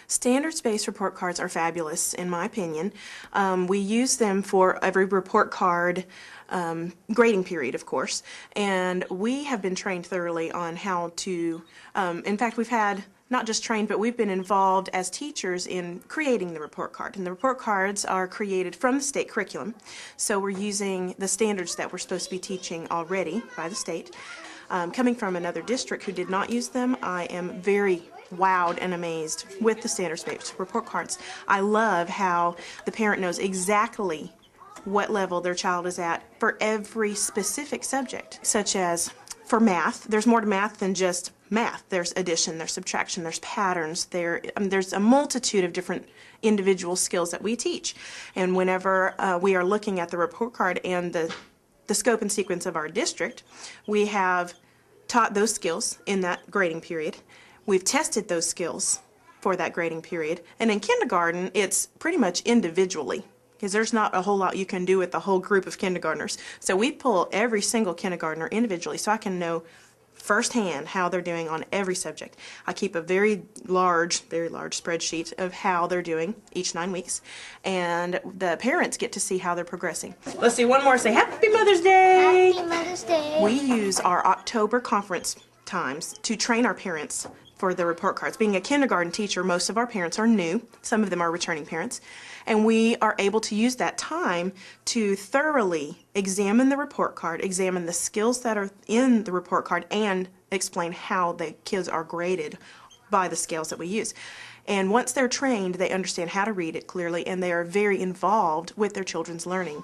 Standards-based report cards are fabulous, in my opinion. We use them for every report card grading period, of course, and we have been trained thoroughly on how to, in fact, we've had not just trained, but we've been involved as teachers in creating the report card. And the report cards are created from the state curriculum, so we're using the standards that we're supposed to be teaching already by the state. Coming from another district who did not use them, I am very wowed and amazed with the standards-based report cards. I love how the parent knows exactly what level their child is at for every specific subject, such as for math. There's more to math than just math. There's addition, there's subtraction, there's patterns, there's a multitude of different individual skills that we teach. And whenever we are looking at the report card and the scope and sequence of our district, we have taught those skills in that grading period. We've tested those skills for that grading period. And in kindergarten, it's pretty much individually, because there's not a whole lot you can do with the whole group of kindergartners. So we pull every single kindergartner individually so I can know firsthand how they're doing on every subject. I keep a very large spreadsheet of how they're doing each 9 weeks, and the parents get to see how they're progressing. Let's do one more. Say Happy Mother's Day! Happy Mother's Day! We use our October conference times to train our parents for the report cards. Being a kindergarten teacher, most of our parents are new. Some of them are returning parents. And we are able to use that time to thoroughly examine the report card, examine the skills that are in the report card, and explain how the kids are graded by the scales that we use. And once they're trained, they understand how to read it clearly, and they are very involved with their children's learning.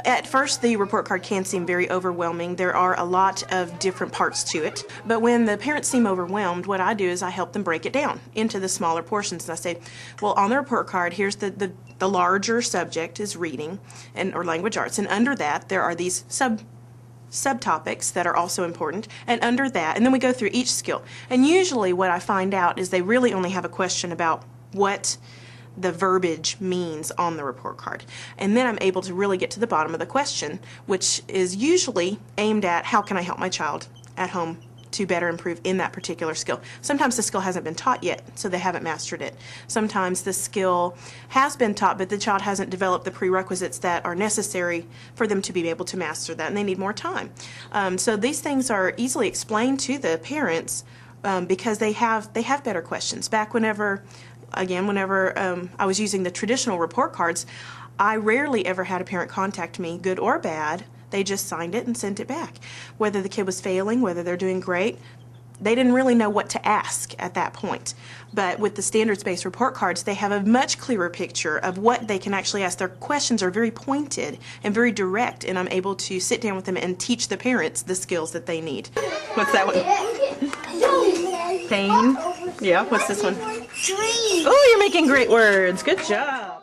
At first, the report card can seem very overwhelming. There are a lot of different parts to it. But when the parents seem overwhelmed, what I do is I help them break it down into the smaller portions. And I say, well, on the report card, here's the larger subject is reading or language arts, and under that there are these subtopics that are also important, and under that, and then we go through each skill. And usually what I find out is they really only have a question about what the verbiage means on the report card. And then I'm able to really get to the bottom of the question, which is usually aimed at how can I help my child at home to better improve in that particular skill. Sometimes the skill hasn't been taught yet, so they haven't mastered it. Sometimes the skill has been taught, but the child hasn't developed the prerequisites that are necessary for them to be able to master that, and they need more time. So these things are easily explained to the parents because they have better questions. Back whenever I was using the traditional report cards, I rarely ever had a parent contact me, good or bad. They just signed it and sent it back. Whether the kid was failing, whether they're doing great, they didn't really know what to ask at that point. But with the standards-based report cards, they have a much clearer picture of what they can actually ask. Their questions are very pointed and very direct, and I'm able to sit down with them and teach the parents the skills that they need. What's that one? Pain. Yeah, what's this one? Oh, you're making great words. Good job.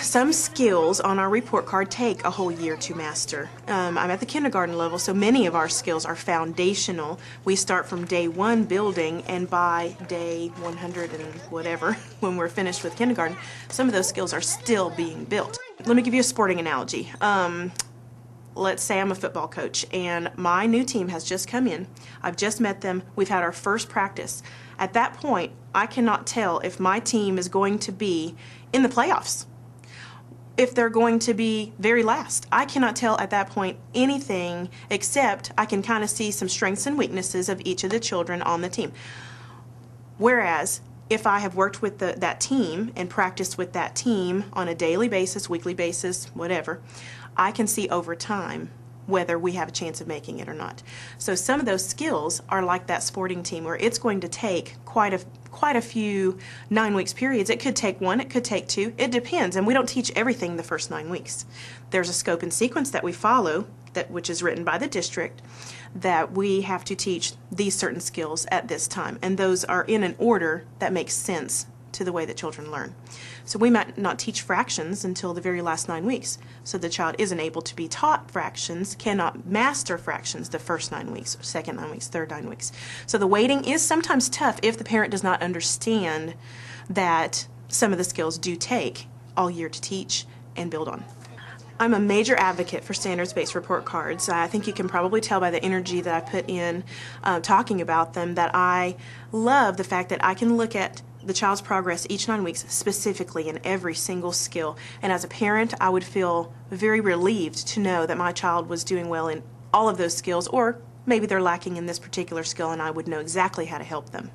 Some skills on our report card take a whole year to master. I'm at the kindergarten level, so many of our skills are foundational. We start from day 1 building, and by day 100 and whatever, when we're finished with kindergarten, some of those skills are still being built. Let me give you a sporting analogy. Let's say I'm a football coach, and my new team has just come in. I've just met them. We've had our first practice. At that point, I cannot tell if my team is going to be in the playoffs, if they're going to be very last. I cannot tell at that point anything, except I can kind of see some strengths and weaknesses of each of the children on the team. Whereas if I have worked with that team and practiced with that team on a daily basis, weekly basis, whatever, I can see over time whether we have a chance of making it or not. So some of those skills are like that sporting team, where it's going to take quite a few 9 weeks periods. It could take 1, it could take 2, it depends, and we don't teach everything the first 9 weeks. There's a scope and sequence that we follow, which is written by the district, that we have to teach these certain skills at this time, and those are in an order that makes sense to the way that children learn. So we might not teach fractions until the very last 9 weeks. So the child isn't able to be taught fractions, cannot master fractions the first 9 weeks, second 9 weeks, third 9 weeks. So the waiting is sometimes tough if the parent does not understand that some of the skills do take all year to teach and build on. I'm a major advocate for standards-based report cards. I think you can probably tell by the energy that I put in talking about them that I love the fact that I can look at the child's progress each 9 weeks specifically in every single skill. And as a parent, I would feel very relieved to know that my child was doing well in all of those skills, or maybe they're lacking in this particular skill and I would know exactly how to help them.